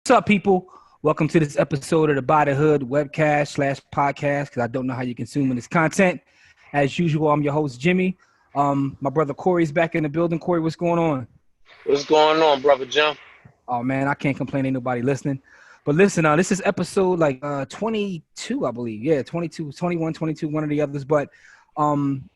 What's up, people? Welcome to this episode of the By the Hood webcast / podcast, because I don't know how you're consuming this content. As usual, I'm your host, Jimmy. My brother Corey's back in the building. Corey, what's going on? What's going on, brother Jim? Oh, man, I can't complain. Ain't nobody listening. But listen, this is episode 22, I believe. Yeah, 22, 21, 22, one of the others. But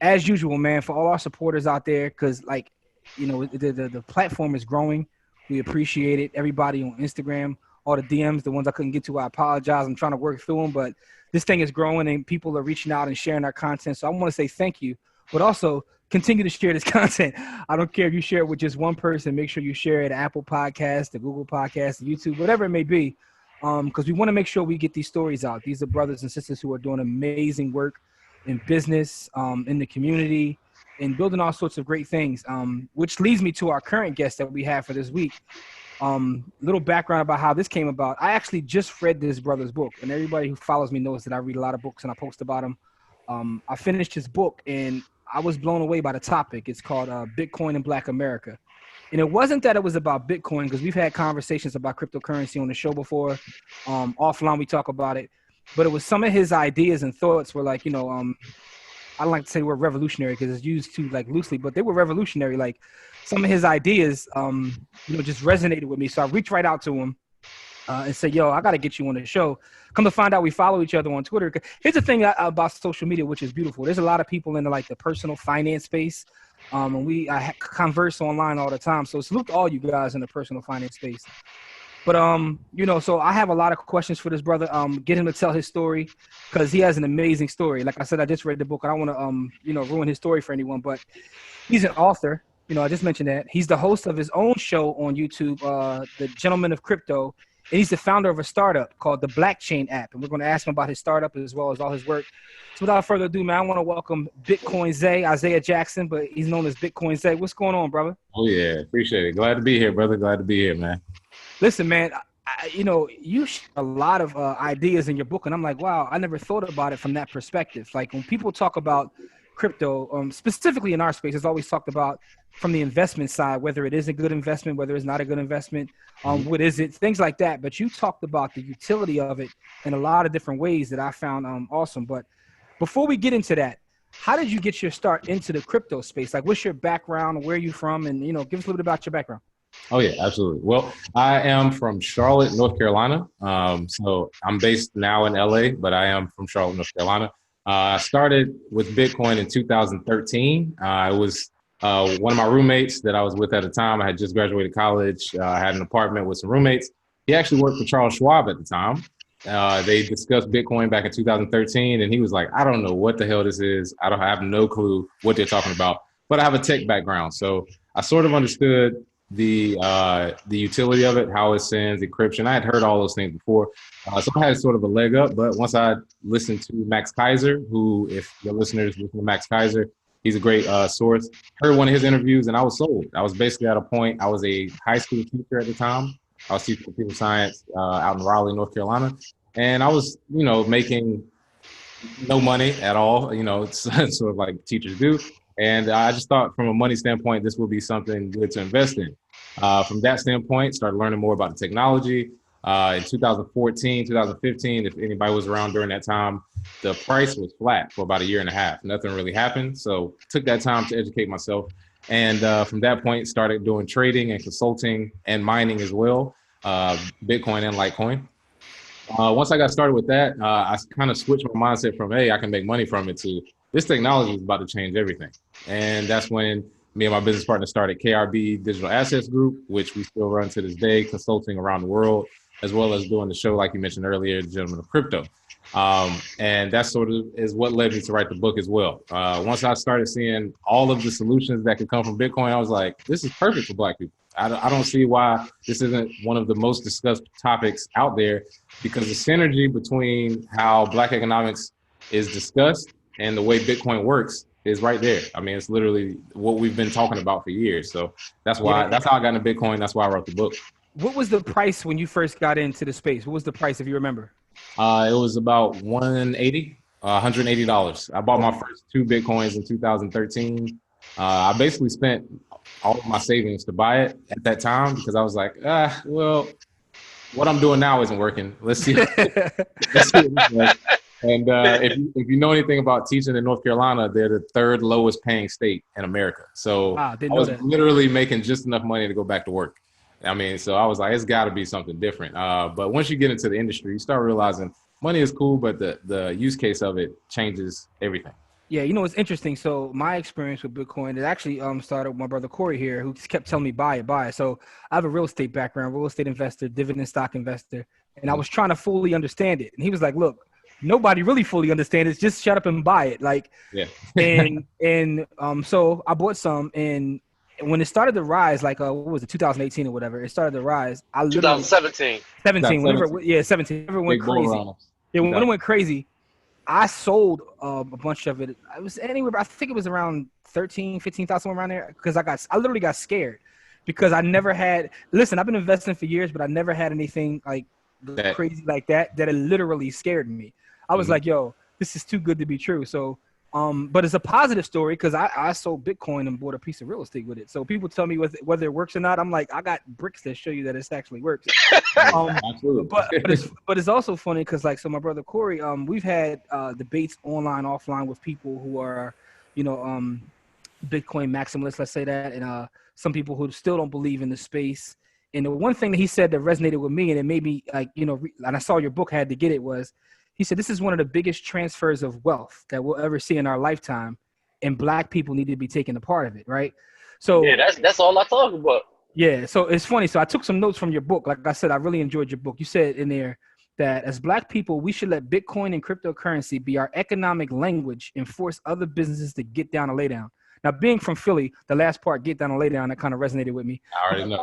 as usual, man, for all our supporters out there, because, the platform is growing. We appreciate it. Everybody on Instagram, all the DMs, the ones I couldn't get to, I apologize. I'm trying to work through them, but this thing is growing and people are reaching out and sharing our content. So I want to say thank you, but also continue to share this content. I don't care if you share it with just one person. Make sure you share it at Apple Podcasts, the Google Podcasts, the YouTube, whatever it may be, because we want to make sure we get these stories out. These are brothers and sisters who are doing amazing work in business, in the community, and building all sorts of great things, which leads me to our current guest that we have for this week. Little background about how this came about. I actually just read this brother's book, and everybody who follows me knows that I read a lot of books and I post about them. I finished his book, and I was blown away by the topic. It's called Bitcoin in Black America. And it wasn't that it was about Bitcoin, because we've had conversations about cryptocurrency on the show before. Offline, we talk about it. But it was some of his ideas and thoughts were like, I don't like to say the word revolutionary because it's used too loosely, but they were revolutionary. Like some of his ideas, just resonated with me. So I reached right out to him and said, "Yo, I got to get you on the show." Come to find out, we follow each other on Twitter. Here's the thing about social media, which is beautiful. There's a lot of people in the personal finance space, and I converse online all the time. So salute to all you guys in the personal finance space. But, so I have a lot of questions for this brother. Get him to tell his story because he has an amazing story. Like I said, I just read the book. I don't want to, ruin his story for anyone, but he's an author. I just mentioned that. He's the host of his own show on YouTube, The Gentleman of Crypto. And he's the founder of a startup called the Blockchain app. And we're going to ask him about his startup as well as all his work. So without further ado, man, I want to welcome Bitcoin Zay, Isaiah Jackson, but he's known as Bitcoin Zay. What's going on, brother? Oh, yeah. Appreciate it. Glad to be here, brother. Glad to be here, man. Listen, man, you share a lot of ideas in your book, and I'm like, wow, I never thought about it from that perspective. Like when people talk about crypto, specifically in our space, it's always talked about from the investment side, whether it is a good investment, whether it's not a good investment, what is it, things like that. But you talked about the utility of it in a lot of different ways that I found awesome. But before we get into that, how did you get your start into the crypto space? Like, what's your background? Where are you from? And, give us a little bit about your background. Oh, yeah, absolutely. Well, I am from Charlotte, North Carolina. So I'm based now in LA, but I am from Charlotte, North Carolina. I started with Bitcoin in 2013. I was one of my roommates that I was with at the time. I had just graduated college. I had an apartment with some roommates. He actually worked for Charles Schwab at the time. They discussed Bitcoin back in 2013, and he was like, I don't know what the hell this is. I have no clue what they're talking about, but I have a tech background. So I sort of understood the utility of it, how it sends encryption. I had heard all those things before. So I had sort of a leg up, but once I listened to Max Kaiser, who, if your listeners listen to Max Kaiser, he's a great source, heard one of his interviews and I was sold. I was basically at a point, I was a high school teacher at the time. I was teaching computer science out in Raleigh, North Carolina. And I was, making no money at all. It's sort of like teachers do. And I just thought from a money standpoint, this would be something good to invest in. From that standpoint, started learning more about the technology. In 2014, 2015, if anybody was around during that time, the price was flat for about a year and a half. Nothing really happened. So took that time to educate myself. And from that point, started doing trading and consulting and mining as well, Bitcoin and Litecoin. Once I got started with that, I kind of switched my mindset from, hey, I can make money from it to this technology is about to change everything. And that's when me and my business partner started KRB Digital Assets Group, which we still run to this day, consulting around the world, as well as doing the show, like you mentioned earlier, The Gentleman of Crypto. And that sort of is what led me to write the book as well. Once I started seeing all of the solutions that could come from Bitcoin, I was like, this is perfect for Black people. I don't see why this isn't one of the most discussed topics out there, because the synergy between how Black economics is discussed and the way Bitcoin works is right there. I mean, it's literally what we've been talking about for years. So that's how I got into Bitcoin. That's why I wrote the book. What was the price when you first got into the space? What was the price, if you remember? It was about $180. I bought my first 2 Bitcoins in 2013. I basically spent all of my savings to buy it at that time because I was like, what I'm doing now isn't working. Let's see. Let's see what this does. And if you know anything about teaching in North Carolina, they're the third lowest paying state in America. So Wow, didn't I know was that. literally making just enough money to go back to work. I mean, so I was like, it's got to be something different. But once you get into the industry, you start realizing money is cool, but the use case of it changes everything. Yeah, you know, it's interesting. So my experience with Bitcoin, it actually started with my brother Corey here, who just kept telling me buy it, buy it. So I have a real estate background, real estate investor, dividend stock investor, and I was trying to fully understand it. And he was like, "Look, nobody really fully understands it. Just shut up and buy it." Like, Yeah. so I bought some, and when it started to rise, like what was it, 2018 or whatever, it started to rise. I literally 2017. 17, whenever, 17. yeah, 17, whenever it went Big bull crazy. run. Yeah, when it went crazy. I sold a bunch of it. I was anywhere, I think it was around 13, 15,000 around there because I literally got scared because I never had, listen, I've been investing for years, but I never had anything like crazy like that it literally scared me. I was like, yo, this is too good to be true. So, but it's a positive story because I sold Bitcoin and bought a piece of real estate with it. So people tell me whether it works or not. I'm like, I got bricks that show you that it actually works. Absolutely. But it's also funny because like, so my brother Corey, we've had debates online, offline with people who are, you know, Bitcoin maximalists, let's say that, and some people who still don't believe in the space. And the one thing that he said that resonated with me, and it made me like, you know, and I saw your book, had to get it, was he said, this is one of the biggest transfers of wealth that we'll ever see in our lifetime. And Black people need to be taking a part of it. Right. So Yeah, that's all I talk about. yeah. So it's funny. So I took some notes from your book. Like I said, I really enjoyed your book. You said in there that as Black people, we should let Bitcoin and cryptocurrency be our economic language and force other businesses to get down and lay down. Now, being from Philly, the last part, get down and lay down, that kind of resonated with me. I already know.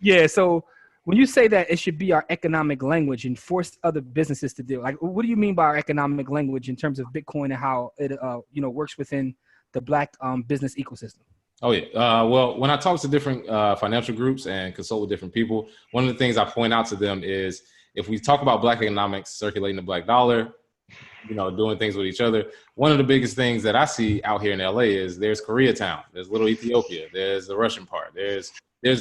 Yeah. So when you say that it should be our economic language and force other businesses to do, like, what do you mean by our economic language in terms of Bitcoin and how it, works within the Black business ecosystem? Oh, yeah. Well, when I talk to different financial groups and consult with different people, one of the things I point out to them is if we talk about Black economics, circulating the Black dollar, doing things with each other, one of the biggest things that I see out here in LA is there's Koreatown, there's little Ethiopia, there's the Russian part, there's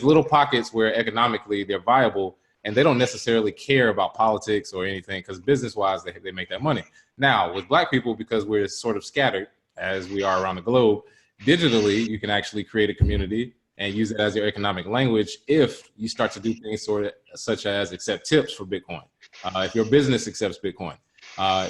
little pockets where economically they're viable and they don't necessarily care about politics or anything because business-wise, they make that money. Now, with Black people, because we're sort of scattered as we are around the globe, digitally, you can actually create a community and use it as your economic language if you start to do things such as accept tips for Bitcoin. If your business accepts Bitcoin,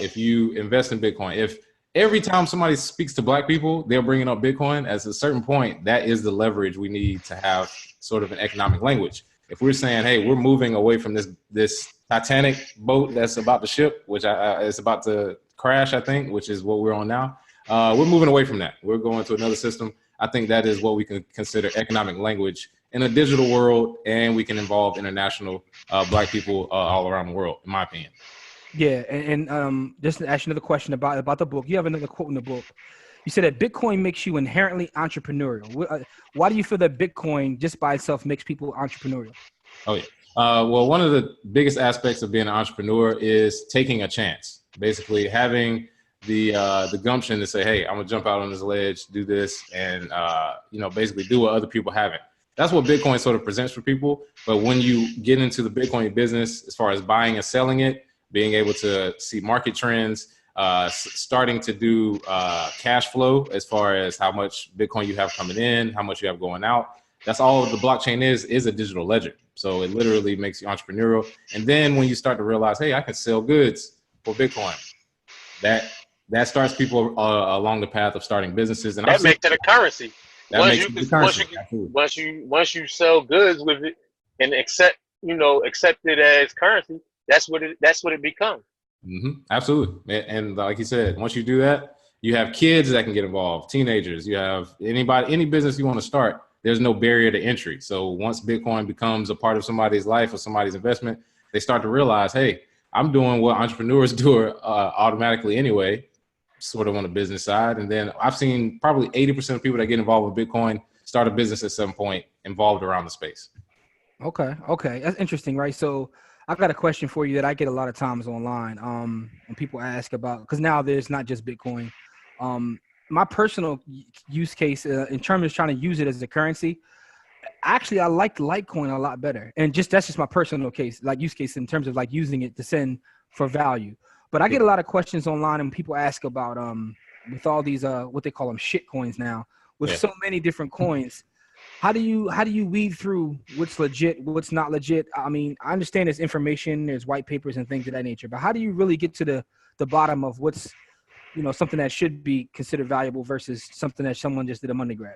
if you invest in Bitcoin, if every time somebody speaks to Black people, they're bringing up Bitcoin, at a certain point, that is the leverage we need to have sort of an economic language. If we're saying, hey, we're moving away from this Titanic boat that's about to ship, which it's about to crash, I think, which is what we're on now. We're moving away from that. We're going to another system. I think that is what we can consider economic language in a digital world, and we can involve international Black people all around the world, in my opinion. Yeah, and just to ask you another question about the book. You have another quote in the book. You said that Bitcoin makes you inherently entrepreneurial. Why do you feel that Bitcoin just by itself makes people entrepreneurial? Oh, yeah. Well, one of the biggest aspects of being an entrepreneur is taking a chance. Basically, having the gumption to say, hey, I'm gonna jump out on this ledge, do this, and basically do what other people haven't. That's what Bitcoin sort of presents for people. But when you get into the Bitcoin business, as far as buying and selling it, being able to see market trends, starting to do cash flow as far as how much Bitcoin you have coming in, how much you have going out. That's all the blockchain is a digital ledger. So it literally makes you entrepreneurial. And then when you start to realize, hey, I can sell goods for Bitcoin, that starts people along the path of starting businesses. And that makes it a currency. Once you sell goods with it and accept it as currency, that's what it becomes. Mm-hmm. Absolutely. And like you said, once you do that, you have kids that can get involved, teenagers, you have any business you want to start, there's no barrier to entry. So once Bitcoin becomes a part of somebody's life or somebody's investment, they start to realize, hey, I'm doing what entrepreneurs do automatically anyway, sort of on the business side. And then I've seen probably 80% of people that get involved with Bitcoin start a business at some point involved around the space. Okay. That's interesting, right? So I got a question for you that I get a lot of times online when people ask about, because now there's not just Bitcoin. My personal use case in terms of trying to use it as a currency, Actually, I like Litecoin a lot better, and that's just my personal case, like use case in terms of like using it to send for value. But I get a lot of questions online, and people ask about with all these what they call them shit coins now, with so many different coins. How do you weed through what's legit, what's not legit? I mean, I understand there's information, there's white papers and things of that nature, but how do you really get to the bottom of what's something that should be considered valuable versus something that someone just did a money grab?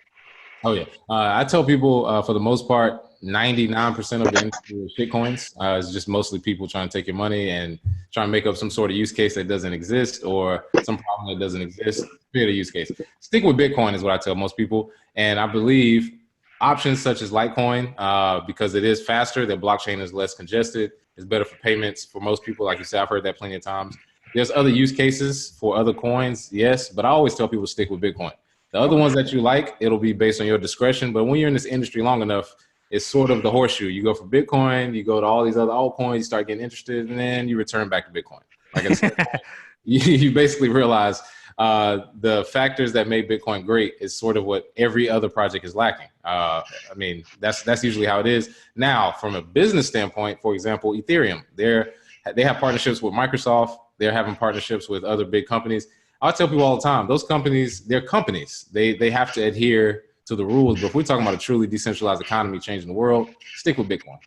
Oh yeah, I tell people for the most part, 99% of the industry is shitcoins. It's just mostly people trying to take your money and trying to make up some sort of use case that doesn't exist or some problem that doesn't exist. Create a use case. Stick with Bitcoin is what I tell most people, and I believe options such as Litecoin, because it is faster, the blockchain is less congested, it's better for payments for most people. Like you said, I've heard that plenty of times. There's other use cases for other coins, yes, but I always tell people to stick with Bitcoin. The other ones that you like, it'll be based on your discretion. But when you're in this industry long enough, it's sort of the horseshoe. You go for Bitcoin, you go to all these other altcoins, you start getting interested, and then you return back to Bitcoin. Like I said, you basically realize the factors that made Bitcoin great is sort of what every other project is lacking. I mean, that's usually how it is. Now, from a business standpoint, for example, Ethereum, they have partnerships with Microsoft. They're having partnerships with other big companies. I tell people all the time, those companies, they're companies. They have to adhere to the rules. But if we're talking about a truly decentralized economy changing the world, stick with Bitcoin.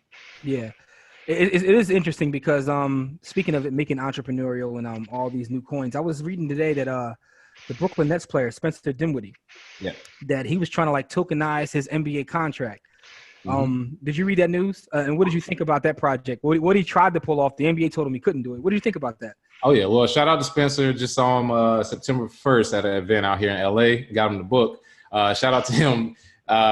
Yeah. It is interesting because speaking of it making entrepreneurial and all these new coins, I was reading today that the Brooklyn Nets player Spencer Dinwiddie, that he was trying to like tokenize his NBA contract. Did you read that news? And what did you think about that project? What he tried to pull off, the NBA told him he couldn't do it. What do you think about that? Oh yeah, well, shout out to Spencer. Just saw him September 1st at an event out here in LA. Got him the book. Shout out to him.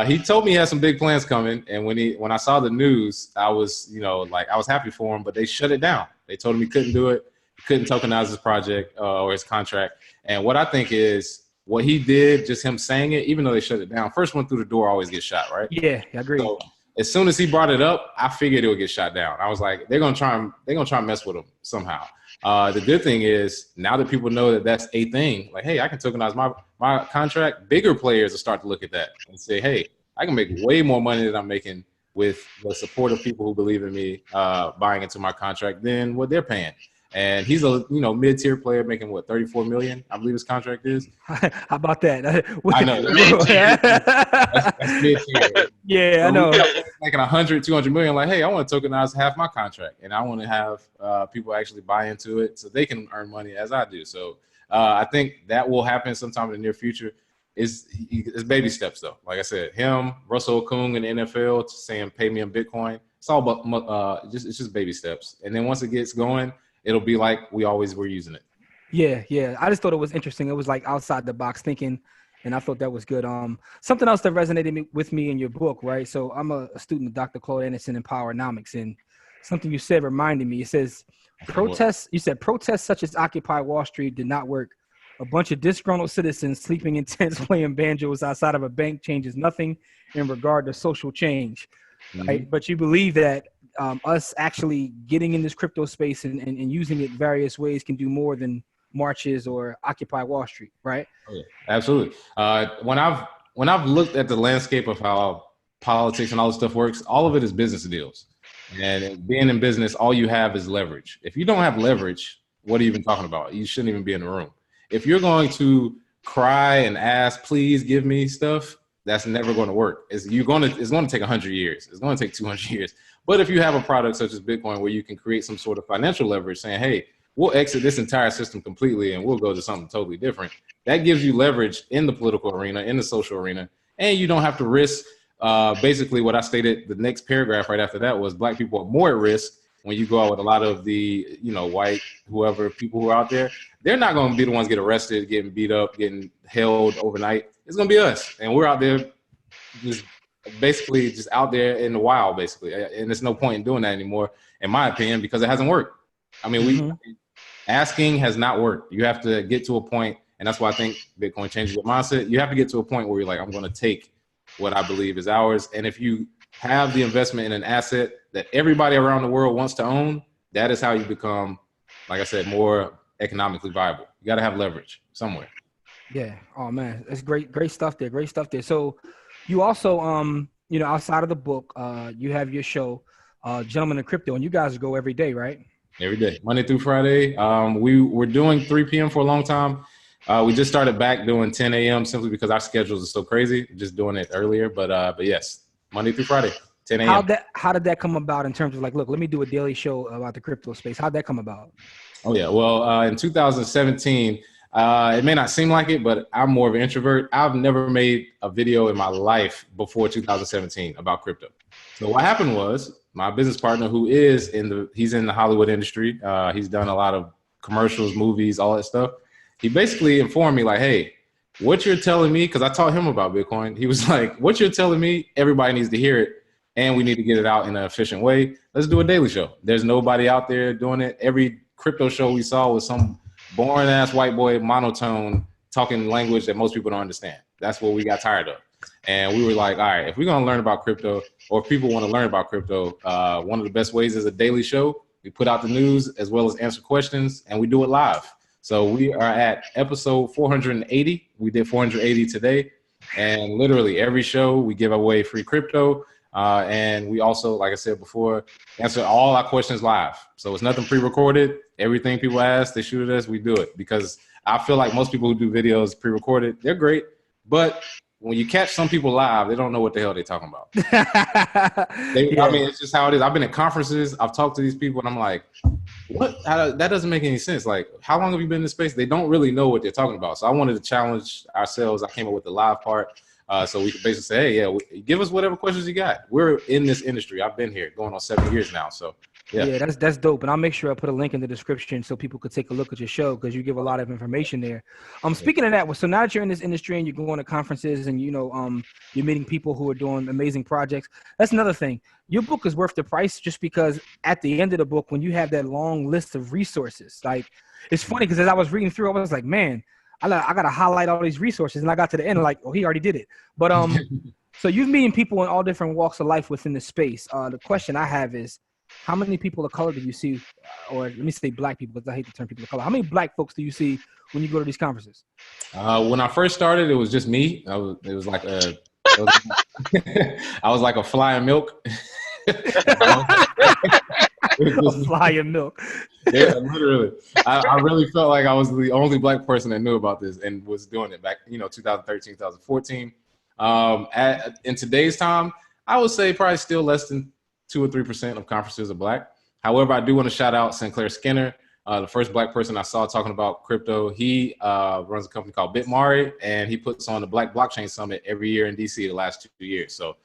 He told me he had some big plans coming, and when I saw the news, I was I was happy for him, but they shut it down. They told him he couldn't do it, couldn't tokenize his project or his contract. And what I think is what he did, just him saying it, even though they shut it down, first one through the door always gets shot, right? Yeah, I agree. So as soon as he brought it up, I figured it would get shot down. I was like, they're gonna try and mess with him somehow. The good thing is now that people know that that's a thing, like, hey, I can tokenize my contract. Bigger players will start to look at that and say, hey, I can make way more money than I'm making with the support of people who believe in me buying into my contract than what they're paying. And he's a mid-tier player making what, $34 million, I believe his contract is. How about that? I know. That's mid-tier. Yeah, I know. Making 100, 200 million, like, hey, I want to tokenize half my contract, and I want to have people actually buy into it so they can earn money as I do. So I think that will happen sometime in the near future. It's baby steps, though. Like I said, him, Russell Okung in the NFL saying, pay me in Bitcoin. It's all about it's just baby steps. And then once it gets going, it'll be like we always were using it. Yeah. I just thought it was interesting. It was like outside the box thinking, and I thought that was good. Something else that resonated with me in your book, right? So I'm a student of Dr. Claude Anderson in Powernomics, and something you said reminded me. It says protests such as Occupy Wall Street did not work. A bunch of disgruntled citizens sleeping in tents playing banjos outside of a bank changes nothing in regard to social change. Right? But you believe that us actually getting in this crypto space and using it various ways can do more than marches or Occupy Wall Street, right? Oh, yeah. Absolutely. When I've looked at the landscape of how politics and all this stuff works, all of it is business deals. And being in business, all you have is leverage. If you don't have leverage, what are you even talking about? You shouldn't even be in the room. If you're going to cry and ask, please give me stuff, that's never going to work. It's going to take 100 years. It's going to take 200 years. But if you have a product such as Bitcoin where you can create some sort of financial leverage saying, hey, we'll exit this entire system completely and we'll go to something totally different, that gives you leverage in the political arena, in the social arena, and you don't have to risk basically what I stated. The next paragraph right after that was black people are more at risk when you go out with a lot of the, white, whoever, people who are out there. They're not going to be the ones get arrested, getting beat up, getting held overnight. It's going to be us. And we're out there just out there in the wild, basically. And there's no point in doing that anymore, in my opinion, because it hasn't worked. I mean, asking has not worked. You have to get to a point, and that's why I think Bitcoin changes your mindset. You have to get to a point where you're like, I'm going to take what I believe is ours. And if you have the investment in an asset that everybody around the world wants to own, that is how you become, like I said, more economically viable. You got to have leverage somewhere. Yeah. Oh man, that's great stuff there. Great stuff there. So you also, outside of the book, you have your show, Gentlemen in Crypto, and you guys go every day, right? Every day, Monday through Friday. We were doing 3 p.m. for a long time. We just started back doing 10 a.m. simply because our schedules are so crazy, just doing it earlier. But yes, Monday through Friday, 10 a.m. How did that come about in terms of like, look, let me do a daily show about the crypto space? How'd that come about? Oh, yeah. Well, in 2017, it may not seem like it, but I'm more of an introvert. I've never made a video in my life before 2017 about crypto. So what happened was my business partner, who is he's in the Hollywood industry. He's done a lot of commercials, movies, all that stuff. He basically informed me like, hey, what you're telling me, because I taught him about Bitcoin. He was like, what you're telling me, everybody needs to hear it. And we need to get it out in an efficient way. Let's do a daily show. There's nobody out there doing it. Every crypto show we saw was some boring ass white boy monotone talking language that most people don't understand. That's what we got tired of. And we were like, all right, if we're going to learn about crypto, or if people want to learn about crypto, one of the best ways is a daily show. We put out the news as well as answer questions, and we do it live. So we are at episode 480. We did 480 today. And literally every show we give away free crypto. And we also, like I said before, answer all our questions live. So it's nothing pre-recorded. Everything people ask, they shoot at us, we do it. Because I feel like most people who do videos pre-recorded, they're great. But when you catch some people live, they don't know what the hell they're talking about. I mean, it's just how it is. I've been at conferences. I've talked to these people, and I'm like, what? That doesn't make any sense. Like, how long have you been in this space? They don't really know what they're talking about. So I wanted to challenge ourselves. I came up with the live part. So we could basically say, hey, yeah, give us whatever questions you got. We're in this industry. I've been here going on 7 years now. So, yeah, that's dope. And I'll make sure I put a link in the description so people could take a look at your show because you give a lot of information there. Speaking of that, so now that you're in this industry and you're going to conferences and, you're meeting people who are doing amazing projects, that's another thing. Your book is worth the price just because at the end of the book, when you have that long list of resources, like it's funny because as I was reading through, I was like, man, I got to highlight all these resources. And I got to the end, like, oh, he already did it. But so you're meeting people in all different walks of life within the space. The question I have is, how many people of color do you see, or let me say black people, because I hate the term people of color. How many black folks do you see when you go to these conferences? When I first started, it was just me. I was like a fly in milk. A fly in milk. Yeah, literally. I really felt like I was the only black person that knew about this and was doing it back, 2013, 2014. In today's time, I would say probably still less than 2 or 3% of conferences are black. However, I do want to shout out Sinclair Skinner, the first black person I saw talking about crypto. He runs a company called Bitmari, and he puts on the Black Blockchain Summit every year in DC the last 2 years. So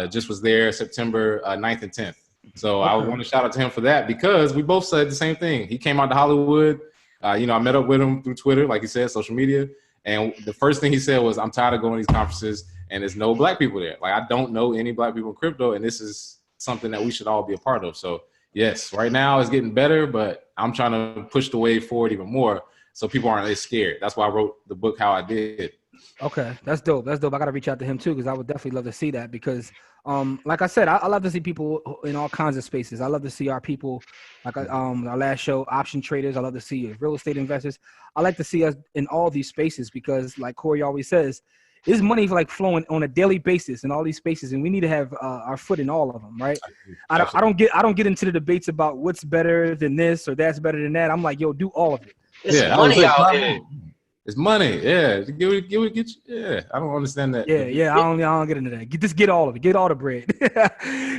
just was there September 9th and 10th. So I want to shout out to him for that because we both said the same thing. He came out to Hollywood. I met up with him through Twitter, like he said, social media. And the first thing he said was, I'm tired of going to these conferences and there's no black people there. Like, I don't know any black people in crypto, and this is something that we should all be a part of. So yes, right now it's getting better, but I'm trying to push the wave forward even more so people aren't as scared. That's why I wrote the book how I did. Okay, that's dope. That's dope. I got to reach out to him too because I would definitely love to see that because like I said, I love to see people in all kinds of spaces. I love to see our people, like our last show, option traders. I love to see real estate investors. I like to see us in all these spaces because, like Corey always says, there's money like flowing on a daily basis in all these spaces, and we need to have our foot in all of them, right? I don't get into the debates about what's better than this or that's better than that. I'm like, yo, do all of it. It's money out here. It's money, yeah. Yeah, I don't understand that. Yeah. I don't get into that. Just get all of it. Get all the bread.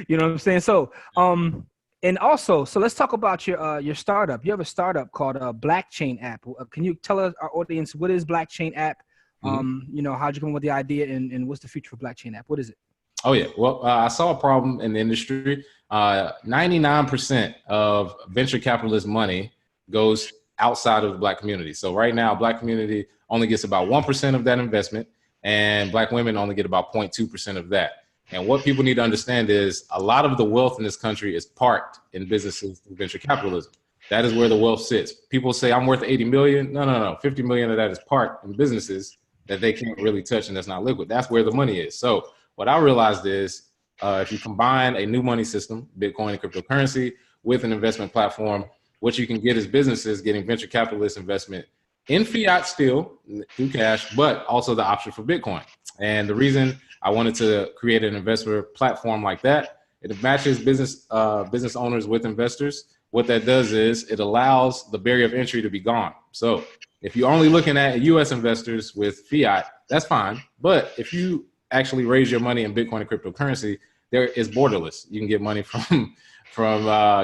You know what I'm saying? So, and also, so let's talk about your startup. You have a startup called Blockchain App. Can you tell our audience what is Blockchain App? How'd you come up with the idea, and what's the future for Blockchain App? What is it? Oh yeah, well, I saw a problem in the industry. 99% of venture capitalist money goes outside of the black community. So right now, black community only gets about 1% of that investment, and black women only get about 0.2% of that. And what people need to understand is a lot of the wealth in this country is parked in businesses through venture capitalism. That is where the wealth sits. People say I'm worth 80 million. No. 50 million of that is parked in businesses that they can't really touch and that's not liquid. That's where the money is. So what I realized is if you combine a new money system, Bitcoin and cryptocurrency, with an investment platform, what you can get is businesses getting venture capitalist investment in fiat still through cash, but also the option for Bitcoin. And the reason I wanted to create an investor platform like that. It matches business owners with investors. What that does is it allows the barrier of entry to be gone. So if you're only looking at U.S. investors with fiat, that's fine. But if you actually raise your money in Bitcoin and cryptocurrency, there is borderless. You can get money from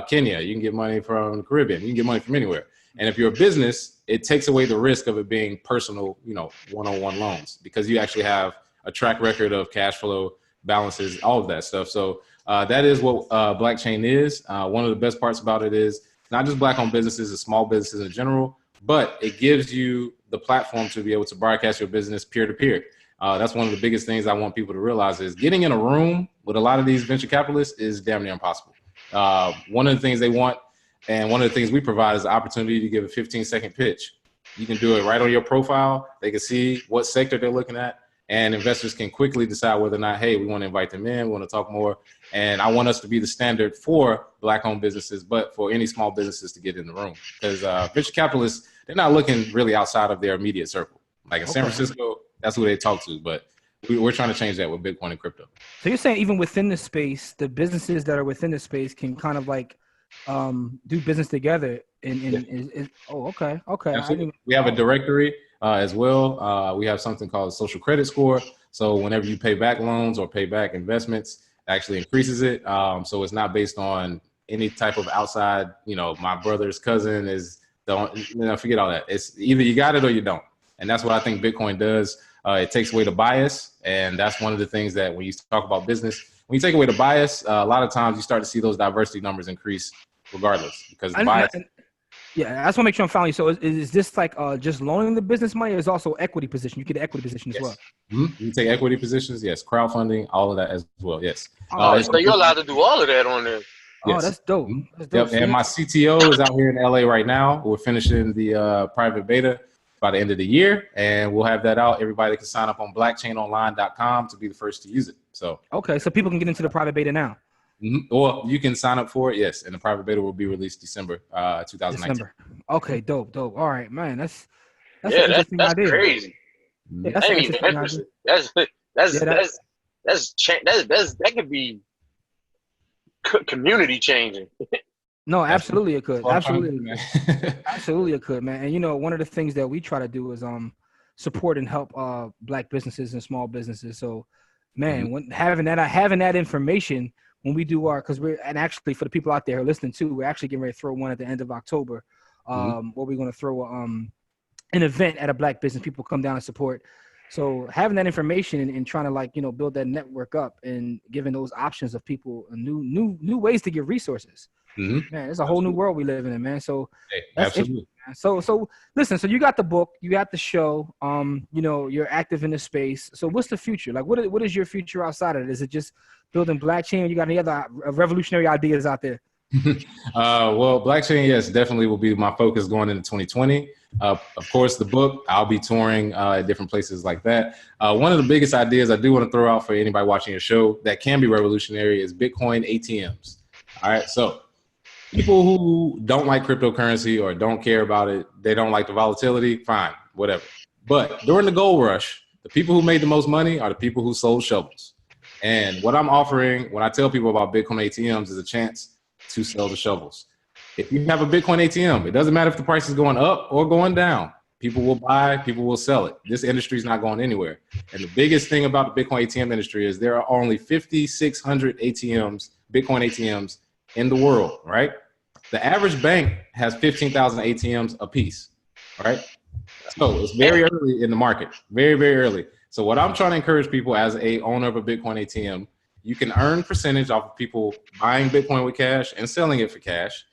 Kenya. You can get money from the Caribbean. You can get money from anywhere. And if you're a business, it takes away the risk of it being personal, one-on-one loans, because you actually have a track record of cash flow, balances, all of that stuff. So that is what blockchain is. One of the best parts about it is not just Black-owned businesses, it's small businesses in general, but it gives you the platform to be able to broadcast your business peer-to-peer. That's one of the biggest things I want people to realize is getting in a room with a lot of these venture capitalists is damn near impossible. One of the things they want, and one of the things we provide, is the opportunity to give a 15-second pitch. You can do it right on your profile. They can see what sector they're looking at, and investors can quickly decide whether or not, hey, we want to invite them in, we want to talk more. And I want us to be the standard for Black-owned businesses, but for any small businesses to get in the room. Because venture capitalists, they're not looking really outside of their immediate circle. Like in San Francisco, that's who they talk to. But we're trying to change that with Bitcoin and crypto. So you're saying even within the space, the businesses that are within the space can kind of like do business together. Okay. We have a directory as well. We have something called a social credit score. So whenever you pay back loans or pay back investments, it actually increases it. So it's not based on any type of outside, my brother's cousin is forget all that. It's either you got it or you don't. And that's what I think Bitcoin does. It takes away the bias. And that's one of the things that when you talk about business, when you take away the bias, a lot of times you start to see those diversity numbers increase regardless, because the bias. Yeah, I just want to make sure I'm following you. So is this like just loaning the business money, or is also equity position? You get an equity position as well. Mm-hmm. You take equity positions, yes. Crowdfunding, all of that as well, yes. So you're allowed to do all of that on there. Oh, yes. That's dope. That's dope. Yep. And my CTO is out here in LA right now. We're finishing the private beta by the end of the year, and we'll have that out. Everybody can sign up on blockchainonline.com to be the first to use it. So okay, so people can get into the private beta now. Mm-hmm. Or you can sign up for it, yes. And the private beta will be released December 2019. Okay, dope. All right, man. That's an interesting idea. Crazy. Yeah, that's interesting. That could be community changing. No, absolutely it could. Absolutely it could, man. And one of the things that we try to do is support and help Black businesses and small businesses. So, man, when having that information when we do because and actually for the people out there who are listening too, we're actually getting ready to throw one at the end of October, where we're going to throw an event at a Black business. People come down and support. So having that information and trying to build that network up and giving those options of people new ways to get resources. Mm-hmm. Man, it's a whole new world we live in, man. So absolutely. So listen, so you got the book, you got the show, you're active in the space. So what's the future? Like, what is your future outside of it? Is it just building blockchain, or you got any other revolutionary ideas out there? Well, blockchain, yes, definitely will be my focus going into 2020. Of course, the book, I'll be touring at different places like that. One of the biggest ideas I do want to throw out for anybody watching your show that can be revolutionary is Bitcoin ATMs. All right, so people who don't like cryptocurrency or don't care about it, they don't like the volatility, fine, whatever. But during the gold rush, the people who made the most money are the people who sold shovels. And what I'm offering when I tell people about Bitcoin ATMs is a chance to sell the shovels. If you have a Bitcoin ATM, it doesn't matter if the price is going up or going down. People will buy, people will sell it. This industry is not going anywhere. And the biggest thing about the Bitcoin ATM industry is there are only 5,600 ATMs, Bitcoin ATMs in the world, right? The average bank has 15,000 ATMs apiece, right? So it's very early in the market, very, very early. So what I'm trying to encourage people as a owner of a Bitcoin ATM, you can earn percentage off of people buying Bitcoin with cash and selling it for cash.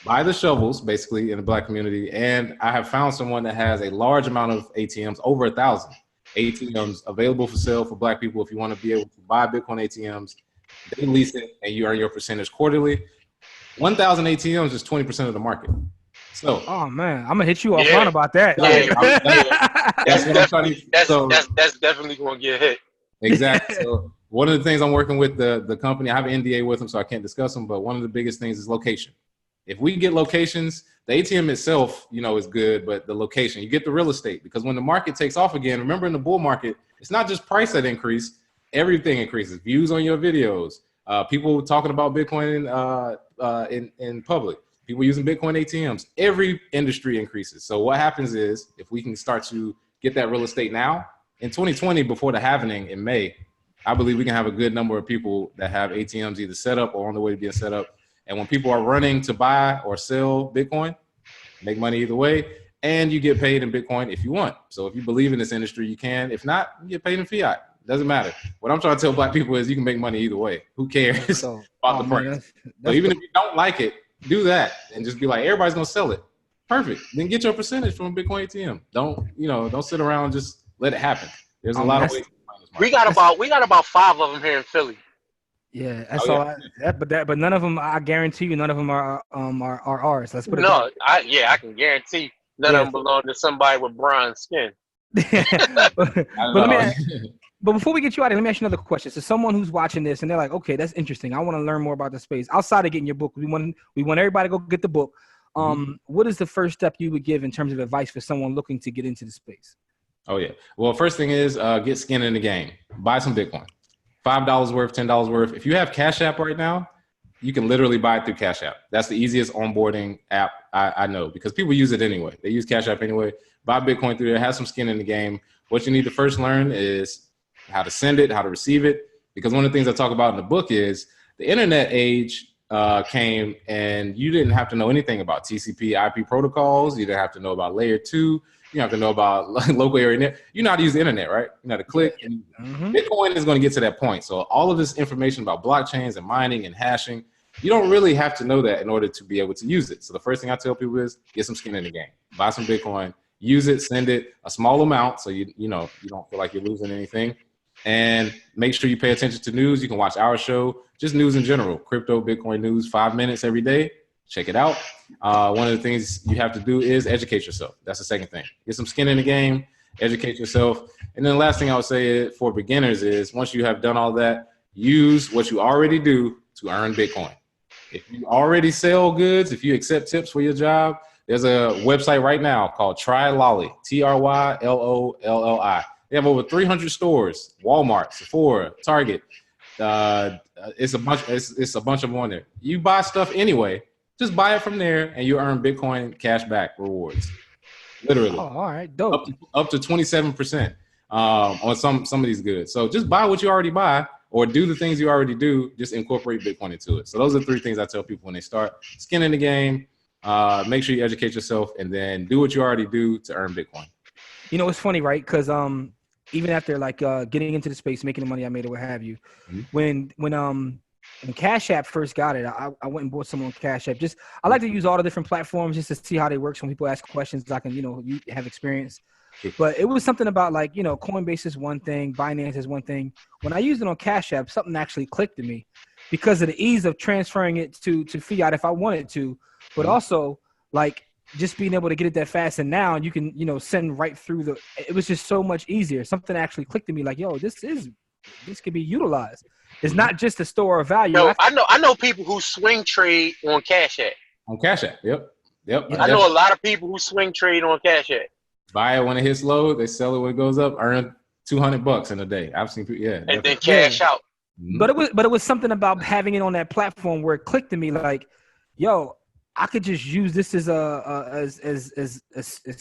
Buy the shovels, basically, in the Black community. And I have found someone that has a large amount of ATMs, over 1,000 ATMs available for sale for Black people. If you want to be able to buy Bitcoin ATMs, they lease it and you earn your percentage quarterly. 1,000 ATMs is 20% of the market. So, oh man, I'm gonna hit you offline about that. That's definitely gonna get hit. Exactly. So one of the things I'm working with the company, I have an NDA with them, so I can't discuss them. But one of the biggest things is location. If we get locations, the ATM itself, is good, but the location, you get the real estate, because when the market takes off again, remember in the bull market, it's not just price that increase. everything increases. Views on your videos, people talking about Bitcoin in public, people using Bitcoin ATMs. Every industry increases. So what happens is, if we can start to get that real estate now, in 2020, before the halvening in May, I believe we can have a good number of people that have ATMs either set up or on the way to being set up. And when people are running to buy or sell Bitcoin, make money either way, and you get paid in Bitcoin if you want. So if you believe in this industry, you can. If not, you get paid in fiat. Doesn't matter. What I'm trying to tell black people is you can make money either way. Who cares about the price? So even if you don't like it, do that and just be like, everybody's gonna sell it. Perfect. Then get your percentage from a Bitcoin ATM. Don't sit around and just let it happen. There's a lot of ways to find this money. We got about 5 of them here in Philly. Yeah, that's all. But none of them, I guarantee you, none of them are ours. Let's put it. No, I can guarantee none of them belong to somebody with bronze skin. But before we get you out of here, let me ask you another question. So someone who's watching this and they're like, okay, that's interesting. I want to learn more about the space. Outside of getting your book, we want everybody to go get the book. What is the first step you would give in terms of advice for someone looking to get into the space? Oh, yeah. Well, first thing is get skin in the game. Buy some Bitcoin. $5 worth, $10 worth. If you have Cash App right now, you can literally buy it through Cash App. That's the easiest onboarding app I know, because people use it anyway. They use Cash App anyway. Buy Bitcoin through there. Have some skin in the game. What you need to first learn is how to send it, how to receive it. Because one of the things I talk about in the book is the internet age came and you didn't have to know anything about TCP IP protocols. You didn't have to know about layer 2. You don't have to know about local area net. You know how to use the internet, right? You know how to click. And Bitcoin is going to get to that point. So all of this information about blockchains and mining and hashing, you don't really have to know that in order to be able to use it. So the first thing I tell people is get some skin in the game. Buy some Bitcoin, use it, send it a small amount so you don't feel like you're losing anything. And make sure you pay attention to news. You can watch our show, just news in general, crypto, Bitcoin news, 5 minutes every day. Check it out. One of the things you have to do is educate yourself. That's the second thing. Get some skin in the game, educate yourself. And then the last thing I would say for beginners is once you have done all that, use what you already do to earn Bitcoin. If you already sell goods, if you accept tips for your job, there's a website right now called TryLolly, TryLolli. They have over 300 stores, Walmart, Sephora, Target. It's a bunch of them on there. You buy stuff anyway. Just buy it from there, and you earn Bitcoin cash back rewards. Literally. Oh, all right, dope. Up to 27% on some of these goods. So just buy what you already buy, or do the things you already do. Just incorporate Bitcoin into it. So those are 3 things I tell people when they start. Skin in the game. Make sure you educate yourself, and then do what you already do to earn Bitcoin. You know, it's funny, right? Because even after getting into the space, making the money I made, or what have you, when Cash App first got it, I went and bought some on Cash App. I like to use all the different platforms just to see how they work. So when people ask questions, I can, you have experience. But it was something about Coinbase is one thing, Binance is one thing. When I used it on Cash App, something actually clicked to me because of the ease of transferring it to fiat if I wanted to, but also just being able to get it that fast. And now you can, send right through it was just so much easier. Something actually clicked to me this could be utilized. It's not just a store of value. No, I know people who swing trade on Cash App. On Cash App, yep. I know a lot of people who swing trade on Cash App. Buy it when it hits low, they sell it when it goes up, earn $200 in a day. I've seen people, and then cash out. But it was something about having it on that platform where it clicked to me I could just use this as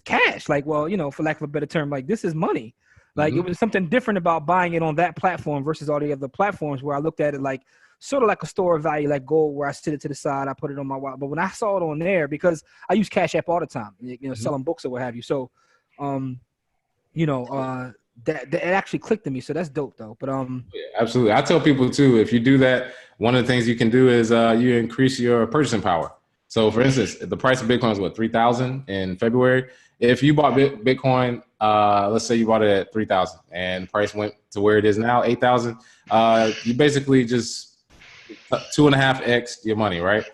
cash. For lack of a better term, this is money. It was something different about buying it on that platform versus all the other platforms where I looked at it sort of like a store of value, like gold, where I sit it to the side, I put it on my wallet. But when I saw it on there, because I use Cash App all the time, selling books or what have you. So, that it actually clicked to me. So that's dope though. But yeah, absolutely. I tell people too, if you do that, one of the things you can do is you increase your purchasing power. So for instance, the price of Bitcoin is what, 3,000 in February. If you bought Bitcoin, let's say you bought it at 3,000 and the price went to where it is now, 8,000, you basically just 2.5x your money, right?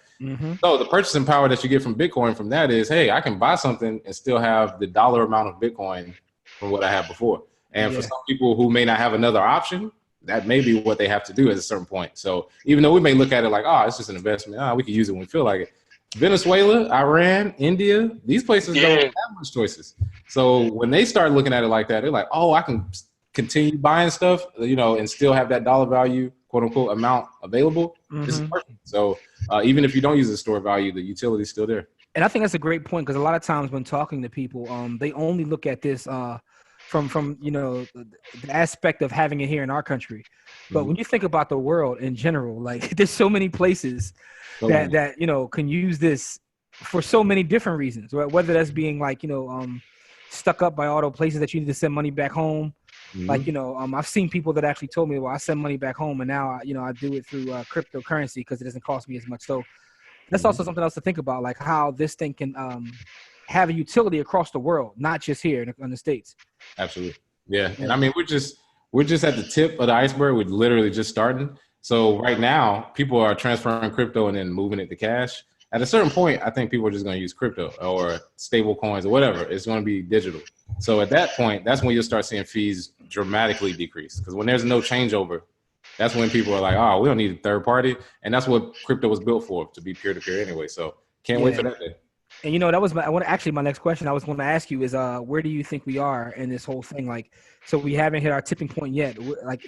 So the purchasing power that you get from Bitcoin from that is, hey, I can buy something and still have the dollar amount of Bitcoin from what I had before. And for some people who may not have another option, that may be what they have to do at a certain point. So even though we may look at it like, it's just an investment, we can use it when we feel like it. Venezuela, Iran, India, these places don't have much choices. So when they start looking at it like that, they're like, I can continue buying stuff, and still have that dollar value, quote unquote, amount available, this is perfect. So even if you don't use the store value, the utility is still there. And I think that's a great point, because a lot of times when talking to people, they only look at this from the aspect of having it here in our country. But when you think about the world in general, like there's so many places that can use this for so many different reasons, right? Whether that's being like stuck up by all the places that you need to send money back home. Like I've seen people that actually told me, well, I send money back home, and now I do it through cryptocurrency because it doesn't cost me as much. So that's also something else to think about, like how this thing can have a utility across the world, not just here in the States. Absolutely. Yeah. And I mean, we're just at the tip of the iceberg. We're literally just starting. So right now, people are transferring crypto and then moving it to cash. At a certain point, I think people are just going to use crypto or stable coins or whatever. It's going to be digital. So at that point, that's when you'll start seeing fees dramatically decrease. Because when there's no changeover, that's when people are like, oh, we don't need a third party. And that's what crypto was built for, to be peer-to-peer anyway. So can't wait for that day. And that was my next question I was going to ask you is where do you think we are in this whole thing? Like, so we haven't hit our tipping point yet. Like,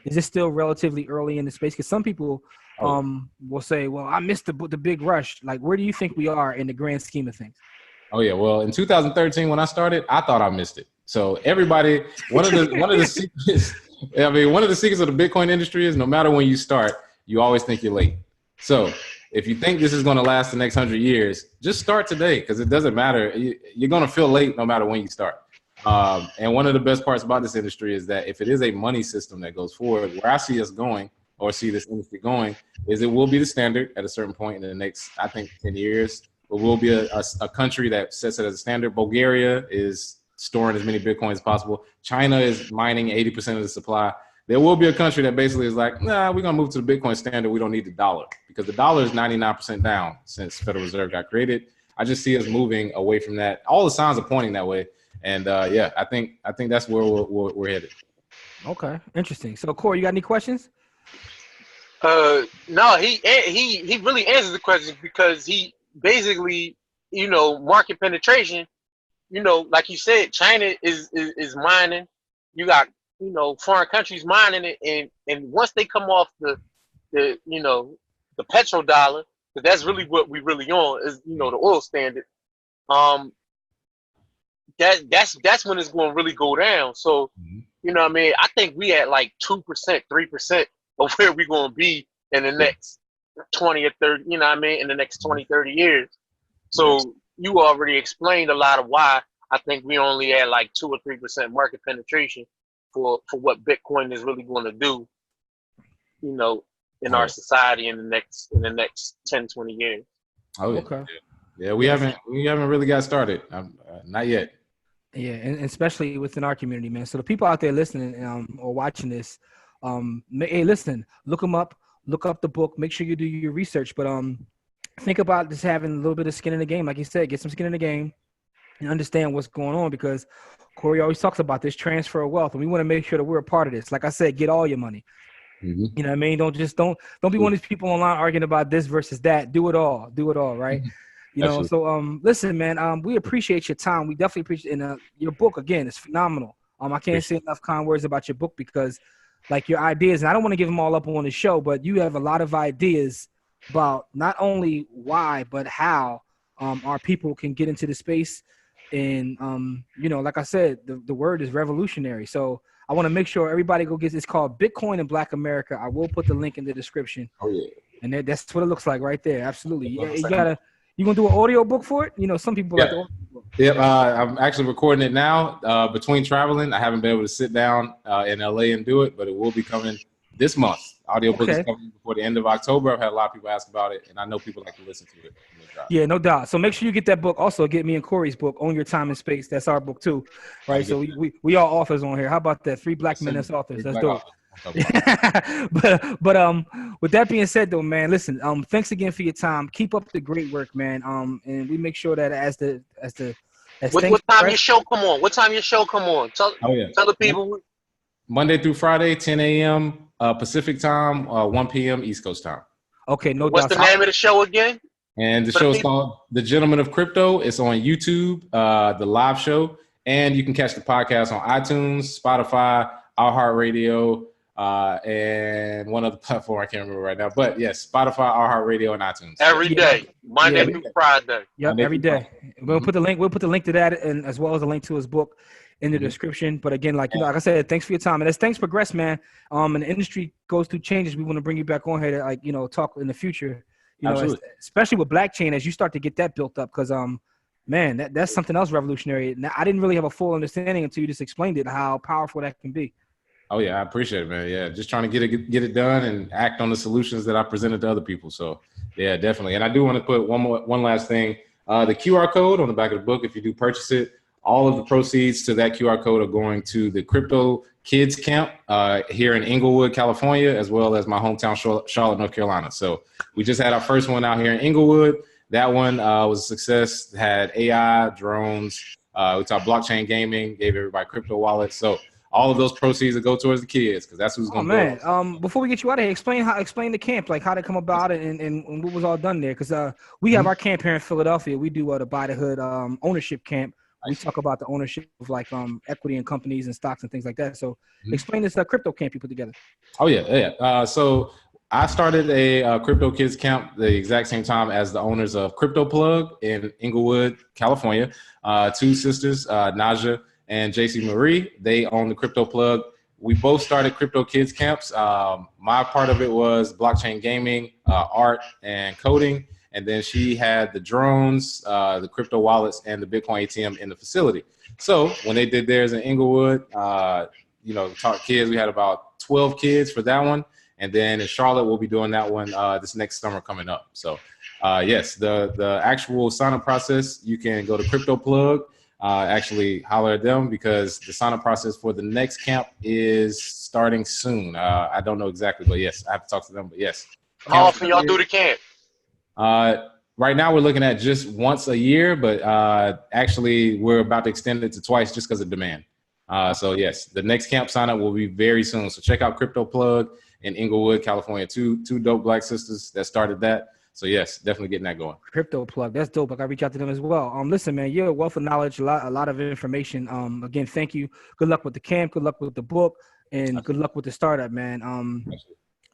is this still relatively early in the space? Because some people will say, well, I missed the big rush. Like, where do you think we are in the grand scheme of things? Oh yeah, well, in 2013 when I started, I thought I missed it. So everybody, one of the secrets, one of the secrets of the Bitcoin industry is no matter when you start, you always think you're late. So if you think this is going to last the next 100 years, just start today, because it doesn't matter. You're going to feel late no matter when you start. And one of the best parts about this industry is that if it is a money system that goes forward, where I see us going or see this industry going, is it will be the standard at a certain point in the next, I think, 10 years. But we'll be a country that sets it as a standard. Bulgaria is storing as many Bitcoins as possible. China is mining 80% of the supply. There will be a country that basically is like, nah, we're going to move to the Bitcoin standard. We don't need the dollar, because the dollar is 99% down since Federal Reserve got created. I just see us moving away from that. All the signs are pointing that way. And I think that's where we're headed. Okay, interesting. So Corey, you got any questions? No, he really answers the question, because he basically, market penetration, like you said, China is mining. You got, foreign countries mining it, and once they come off the petrodollar, because that's really what we really on is, the oil standard. That's when it's going to really go down. So, I think we at like 2%, 3% of where we're going to be in the next 20 or 30, in the next 20, 30 years. So you already explained a lot of why I think we only at like 2 or 3% market penetration for what Bitcoin is really going to do, in our society in the next 10, 20 years. Oh, okay. Yeah, we haven't really got started. Not yet. Yeah, and especially within our community, man. So the people out there listening or watching this, hey, listen, look them up, look up the book, make sure you do your research. But think about just having a little bit of skin in the game. Like you said, get some skin in the game and understand what's going on, because Corey always talks about this transfer of wealth, and we want to make sure that we're a part of this. Like I said, get all your money. Mm-hmm. You know what I mean? Don't be one of these people online arguing about this versus that. Do it all, right? Mm-hmm. So listen, man, we appreciate your time. We definitely appreciate your book. Again, it's phenomenal. I can't say enough kind words about your book, because like your ideas, and I don't want to give them all up on the show, but you have a lot of ideas about not only why, but how our people can get into the space. And, like I said, the word is revolutionary. So I want to make sure everybody go get, it's called Bitcoin in Black America. I will put the link in the description. Oh, yeah. And that's what it looks like right there. Absolutely. Yeah, you going to do an audio book for it? Some people like the audio book. Yep, I'm actually recording it now. Between traveling, I haven't been able to sit down in LA and do it, but it will be coming this month. Audiobook is coming before the end of October. I've had a lot of people ask about it, and I know people like to listen to it. Yeah, no doubt. So make sure you get that book. Also, get me and Corey's book, Own Your Time and Space. That's our book too, right? So we all authors on here. How about that? 3 black men as authors. That's dope. but with that being said, though, man, listen. Thanks again for your time. Keep up the great work, man. And we make sure that as what time your show come on? What time your show come on? Tell the people. Monday through Friday, 10 a.m. Pacific time, 1 p.m. East Coast time. Okay, no doubt. What's the name of the show again? And the show is called The Gentleman of Crypto. It's on YouTube, the live show. And you can catch the podcast on iTunes, Spotify, iHeartRadio, and one other platform I can't remember right now. But yes, Spotify, iHeartRadio, and iTunes. Every day, Monday through Friday. Yep, every day. We'll put the link. We'll put the link to that, and as well as a link to his book in the description. But again, like like I said, thanks for your time, and as things progress, man, and the industry goes through changes, we want to bring you back on here to talk in the future. Especially with blockchain as you start to get that built up, because man, that's something else revolutionary. Now, I didn't really have a full understanding until you just explained it, how powerful that can be. Oh yeah, I appreciate it, man. Yeah, just trying to get it done and act on the solutions that I presented to other people. So yeah, definitely. And I do want to put one last thing. The QR code on the back of the book, if you do purchase it, all of the proceeds to that QR code are going to the Crypto Kids Camp here in Inglewood, California, as well as my hometown, Charlotte, North Carolina. So we just had our first one out here in Inglewood. That one was a success. Had AI, drones. We taught blockchain gaming, gave everybody crypto wallets. So all of those proceeds will go towards the kids, because that's who's going to go. Before we get you out of here, explain the camp, like how to come about it and what was all done there. Because we have our camp here in Philadelphia. We do the Buy the Hood ownership camp. We talk about the ownership of equity in companies and stocks and things like that. So explain this crypto camp you put together. Oh yeah. So I started a crypto kids camp the exact same time as the owners of Crypto Plug in Inglewood, California. Two sisters, Naja and JC Marie. They own the Crypto Plug. We both started crypto kids camps. My part of it was blockchain gaming, art, and coding. And then she had the drones, the crypto wallets, and the Bitcoin ATM in the facility. So when they did theirs in Inglewood, taught kids, we had about 12 kids for that one. And then in Charlotte, we'll be doing that one this next summer coming up. So yes, the actual sign-up process, you can go to Crypto Plug, actually holler at them, because the sign-up process for the next camp is starting soon. I don't know exactly, but yes, I have to talk to them, but yes. How often y'all do the camp? Right now we're looking at just once a year, but actually we're about to extend it to twice just because of demand. So yes, the next camp sign up will be very soon. So check out Crypto Plug in Inglewood, California. Two dope black sisters that started that. So yes, definitely getting that going. Crypto Plug, that's dope. I gotta reach out to them as well. Listen, man, you're a wealth of knowledge, a lot of information. Again, thank you. Good luck with the camp. Good luck with the book, and good luck with the startup, man.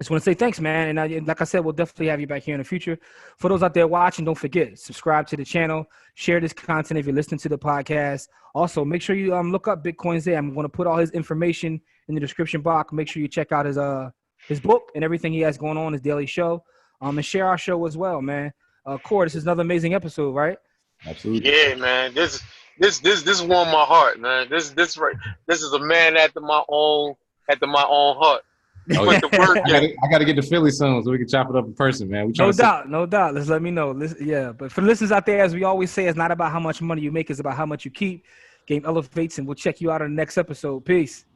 Just want to say thanks, man. And like I said, we'll definitely have you back here in the future. For those out there watching, don't forget, subscribe to the channel, share this content if you're listening to the podcast. Also, make sure you look up Bitcoin Zay. I'm going to put all his information in the description box. Make sure you check out his book and everything he has going on, his daily show. And share our show as well, man. Core, this is another amazing episode, right? Absolutely. Yeah, man. This warmed my heart, man. This is a man after my own heart. Oh, yeah. I got to get to Philly soon so we can chop it up in person, man. No doubt. Let's let me know. But for listeners out there, as we always say, it's not about how much money you make, it's about how much you keep. Game elevates, and we'll check you out on the next episode. Peace.